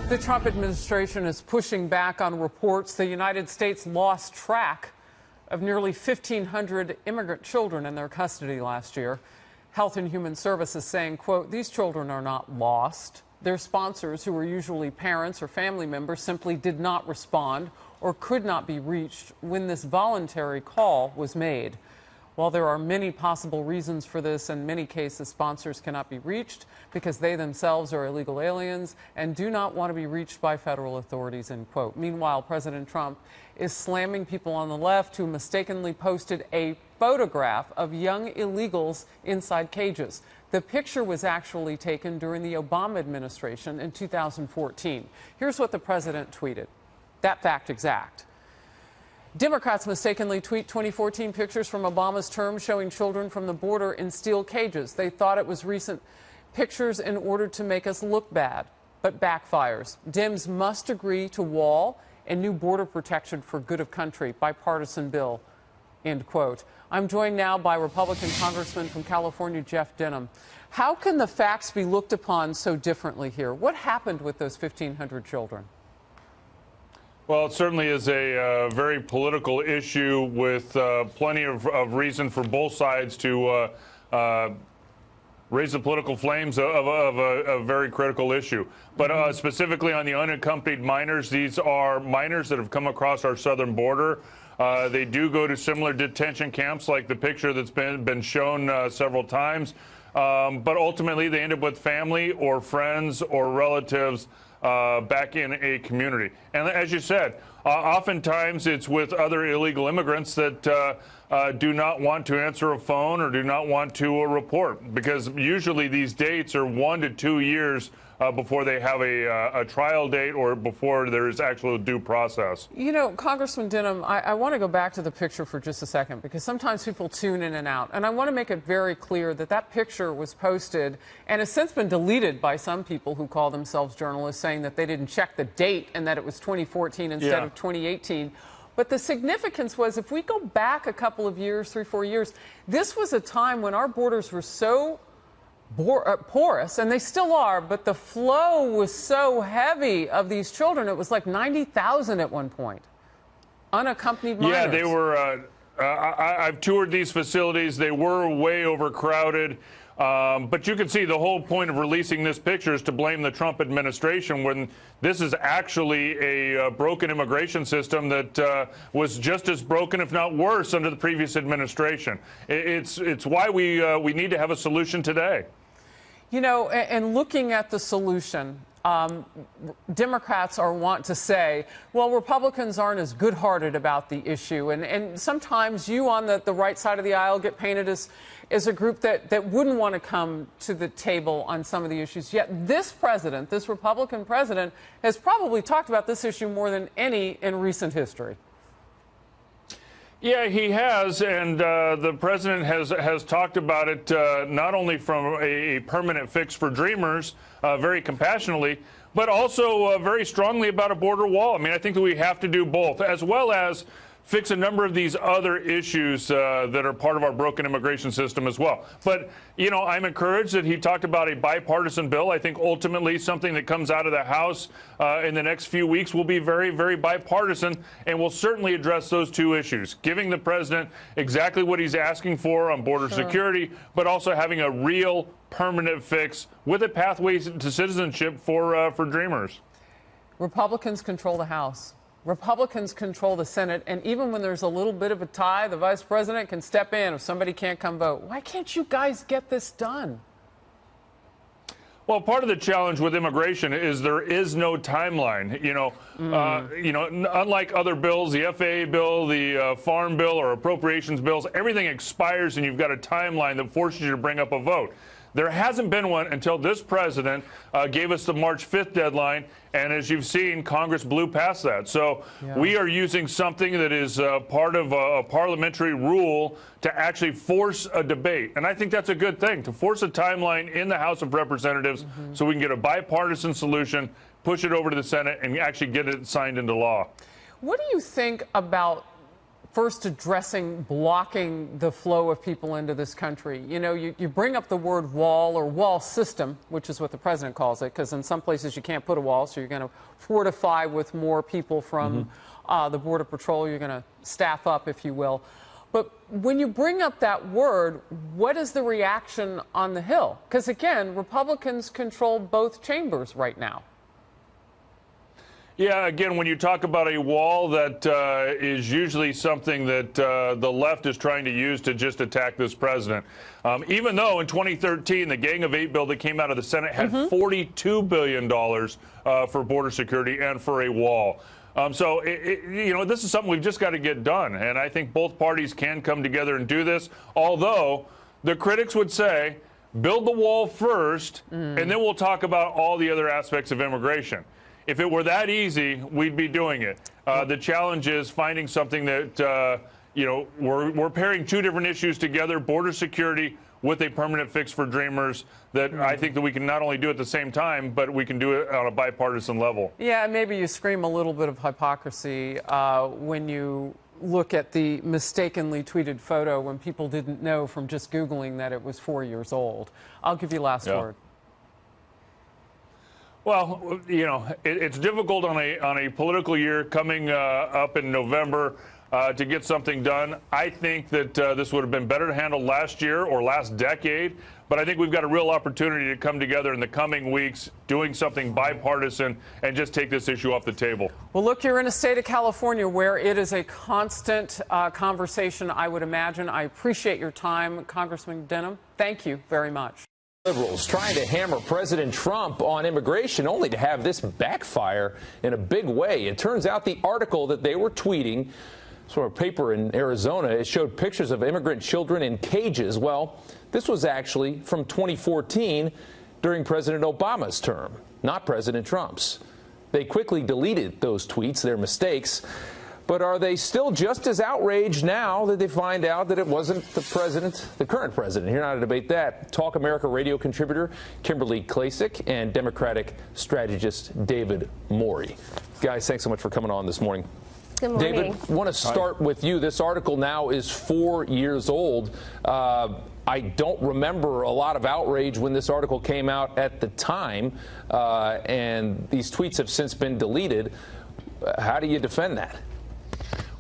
The Trump administration is pushing back on reports the United States lost track of nearly 1,500 immigrant children in their custody last year. Health and Human Services saying, quote, "These children are not lost. Their sponsors, who were usually parents or family members, simply did not respond or could not be reached when this voluntary call was made." While there are many possible reasons for this, in many cases sponsors cannot be reached because they themselves are illegal aliens and do not want to be reached by federal authorities, end quote. Meanwhile, President Trump is slamming people on the left who mistakenly posted a photograph of young illegals inside cages. The picture was actually taken during the Obama administration in 2014. Here's what the president tweeted. That fact exact. Democrats mistakenly tweet 2014 pictures from Obama's term showing children from the border in steel cages. They thought it was recent pictures in order to make us look bad, but backfires. Dems must agree to wall and new border protection for good of country, bipartisan bill, end quote. I'm joined now by Republican Congressman from California, Jeff Denham. How can the facts be looked upon so differently here? What happened with those 1,500 children? Well, it certainly is a very political issue with plenty of reason for both sides to raise the political flames of a very critical issue. But specifically on the unaccompanied minors, these are minors that have come across our southern border. They do go to similar detention camps like the picture that's been shown several times. But ultimately, they end up with family or friends or relatives back in a community. And as you said, oftentimes it's with other illegal immigrants that do not want to answer a phone or do not want to report, because usually these dates are 1 to 2 years before they have a trial date or before there is actual due process. You know, Congressman Denham, I want to go back to the picture for just a second, because sometimes people tune in and out. And I want to make it very clear that that picture was posted and has since been deleted by some people who call themselves journalists, saying that they didn't check the date and that it was 2014 instead of 2018. But the significance was, if we go back a couple of years, 3, 4 years, this was a time when our borders were so porous, and they still are, but the flow was so heavy of these children. It was like 90,000 at one point, unaccompanied minors. Yeah, they were. I've toured these facilities. They were way overcrowded. But you can see the whole point of releasing this picture is to blame the Trump administration, when this is actually a broken immigration system that was just as broken, if not worse, under the previous administration. It's why we need to have a solution today. You know, and looking at the solution, Democrats want to say, well, Republicans aren't as good-hearted about the issue. And sometimes you on the right side of the aisle get painted as a group that wouldn't want to come to the table on some of the issues. Yet this president, this Republican president, has probably talked about this issue more than any in recent history. Yeah, he has, and the president has talked about it not only from a permanent fix for Dreamers, very compassionately, but also very strongly about a border wall. I mean, I think that we have to do both, as well as fix a number of these other issues that are part of our broken immigration system as well. But, you know, I'm encouraged that he talked about a bipartisan bill. I think ultimately something that comes out of the House in the next few weeks will be very, very bipartisan, and will certainly address those two issues, giving the president exactly what he's asking for on border security, but also having a real permanent fix with a pathway to citizenship for Dreamers. Republicans control the House. Republicans control the Senate, and even when there's a little bit of a tie, the vice president can step in if somebody can't come vote. Why can't you guys get this done? Well, part of the challenge with immigration is there is no timeline. You know, unlike other bills, the FAA bill, the Farm Bill, or appropriations bills, everything expires and you've got a timeline that forces you to bring up a vote. There hasn't been one until this president gave us the March 5th deadline, and as you've seen, Congress blew past that. So we are using something that is part of a parliamentary rule to actually force a debate. And I think that's a good thing, to force a timeline in the House of Representatives so we can get a bipartisan solution, push it over to the Senate, and actually get it signed into law. What do you think about first addressing blocking the flow of people into this country. You know, you bring up the word wall or wall system, which is what the president calls it, because in some places you can't put a wall, so you're going to fortify with more people from the Border Patrol. You're going to staff up, if you will. But when you bring up that word, what is the reaction on the Hill? Because, again, Republicans control both chambers right now. Yeah, again, when you talk about a wall, that is usually something that the left is trying to use to just attack this president. Even though in 2013, the Gang of Eight bill that came out of the Senate had $42 billion for border security and for a wall. So, you know, this is something we've just got to get done. And I think both parties can come together and do this. Although the critics would say, build the wall first, and then we'll talk about all the other aspects of immigration. If it were that easy, we'd be doing it. The challenge is finding something that, you know, we're pairing two different issues together, border security with a permanent fix for Dreamers, that I think that we can not only do at the same time, but we can do it on a bipartisan level. Yeah, maybe you scream a little bit of hypocrisy when you look at the mistakenly tweeted photo when people didn't know from just Googling that it was 4 years old. I'll give you last word. Well, you know, it's difficult on a political year coming up in November to get something done. I think that this would have been better to handle last year or last decade, but I think we've got a real opportunity to come together in the coming weeks, doing something bipartisan, and just take this issue off the table. Well, look, you're in a state of California where it is a constant conversation, I would imagine. I appreciate your time, Congressman Denham. Thank you very much. Liberals trying to hammer President Trump on immigration, only to have this backfire in a big way. It turns out the article that they were tweeting from a paper in Arizona, it showed pictures of immigrant children in cages. Well, this was actually from 2014 during President Obama's term, not President Trump's. They quickly deleted those tweets, their mistakes. But are they still just as outraged now that they find out that it wasn't the president, the current president? Here now to debate that, Talk America radio contributor Kimberly Klasick and Democratic strategist David Morey. Guys, thanks so much for coming on this morning. Good morning. David, I want to start with you. This article now is 4 years old. I don't remember a lot of outrage when this article came out at the time, and these tweets have since been deleted. How do you defend that?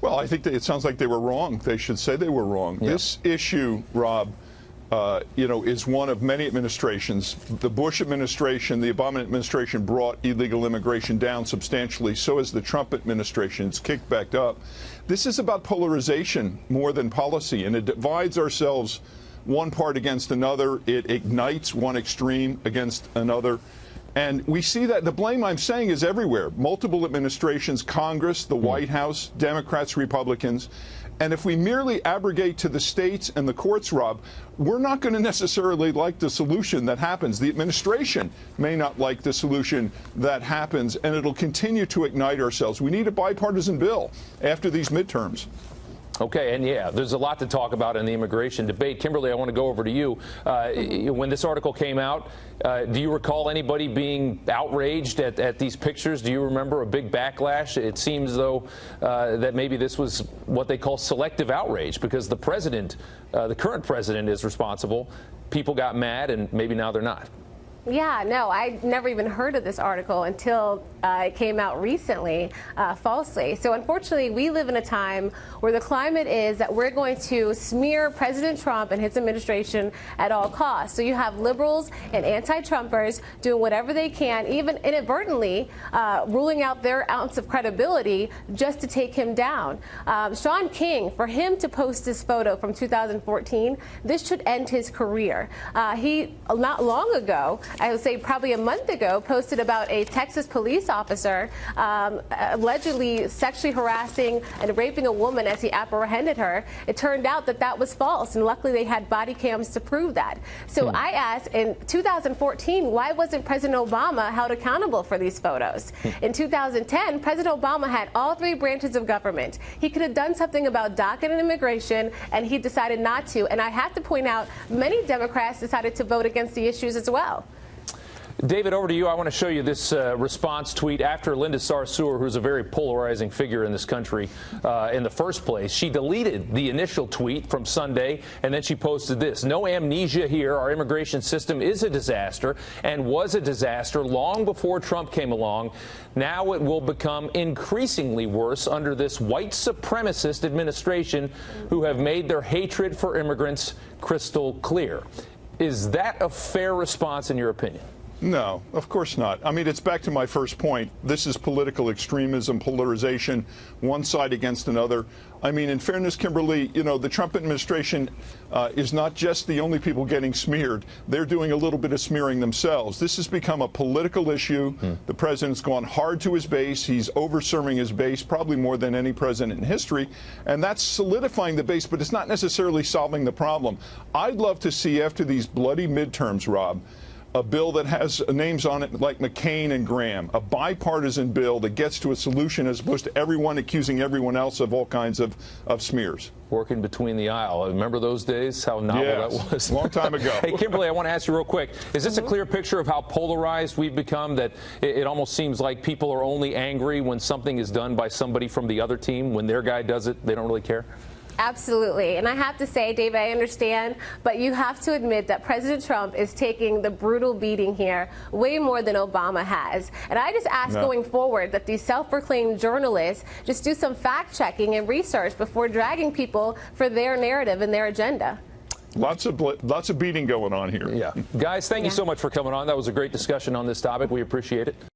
Well, I think that it sounds like they were wrong. They should say they were wrong. Yeah. This issue, Rob, you know, is one of many administrations. The Bush administration, the Obama administration brought illegal immigration down substantially. So has the Trump administration. It's kicked back up. This is about polarization more than policy, and it divides ourselves one part against another. It ignites one extreme against another. And we see that the blame, I'm saying, is everywhere. Multiple administrations, Congress, the White House, Democrats, Republicans. And if we merely abrogate to the states and the courts, Rob, we're not going to necessarily like the solution that happens. The administration may not like the solution that happens, and it'll continue to ignite ourselves. We need a bipartisan bill after these midterms. Okay, and yeah, there's a lot to talk about in the immigration debate. Kimberly, I want to go over to you. When this article came out, do you recall anybody being outraged at these pictures? Do you remember a big backlash? It seems, though, that maybe this was what they call selective outrage, because the president, the current president, is responsible. People got mad, and maybe now they're not. Yeah, no, I never even heard of this article until it came out recently, falsely. So unfortunately, we live in a time where the climate is that we're going to smear President Trump and his administration at all costs. So you have liberals and anti-Trumpers doing whatever they can, even inadvertently ruling out their ounce of credibility just to take him down. Sean King, for him to post this photo from 2014, this should end his career. He, not long ago, I would say probably a month ago, posted about a Texas police officer allegedly sexually harassing and raping a woman as he apprehended her. It turned out that that was false, and luckily they had body cams to prove that. So I asked, in 2014, why wasn't President Obama held accountable for these photos? In 2010, President Obama had all three branches of government. He could have done something about DACA and immigration, and he decided not to. And I have to point out, many Democrats decided to vote against the issues as well. David, over to you. I want to show you this response tweet after Linda Sarsour, who's a very polarizing figure in this country in the first place. She deleted the initial tweet from Sunday, and then she posted this. No amnesia here. Our immigration system is a disaster and was a disaster long before Trump came along. Now it will become increasingly worse under this white supremacist administration who have made their hatred for immigrants crystal clear. Is that a fair response in your opinion? No, of course not. I mean, it's back to my first point. This is political extremism, polarization, one side against another. I mean, in fairness, Kimberly, you know, the Trump administration is not just the only people getting smeared. They're doing a little bit of smearing themselves. This has become a political issue. The president's gone hard to his base. He's over-serving his base, probably more than any president in history. And that's solidifying the base, but it's not necessarily solving the problem. I'd love to see, after these bloody midterms, Rob, a bill that has names on it like McCain and Graham, a bipartisan bill that gets to a solution as opposed to everyone accusing everyone else of all kinds of smears. Working between the aisle. Remember those days? How novel that was. Long time ago. Hey, Kimberly, I want to ask you real quick. Is this a clear picture of how polarized we've become, that it almost seems like people are only angry when something is done by somebody from the other team? When their guy does it, they don't really care? Absolutely. And I have to say, David, I understand, but you have to admit that President Trump is taking the brutal beating here way more than Obama has. And I just ask going forward that these self-proclaimed journalists just do some fact-checking and research before dragging people for their narrative and their agenda. Lots of beating going on here. Yeah. Guys, thank you so much for coming on. That was a great discussion on this topic. We appreciate it.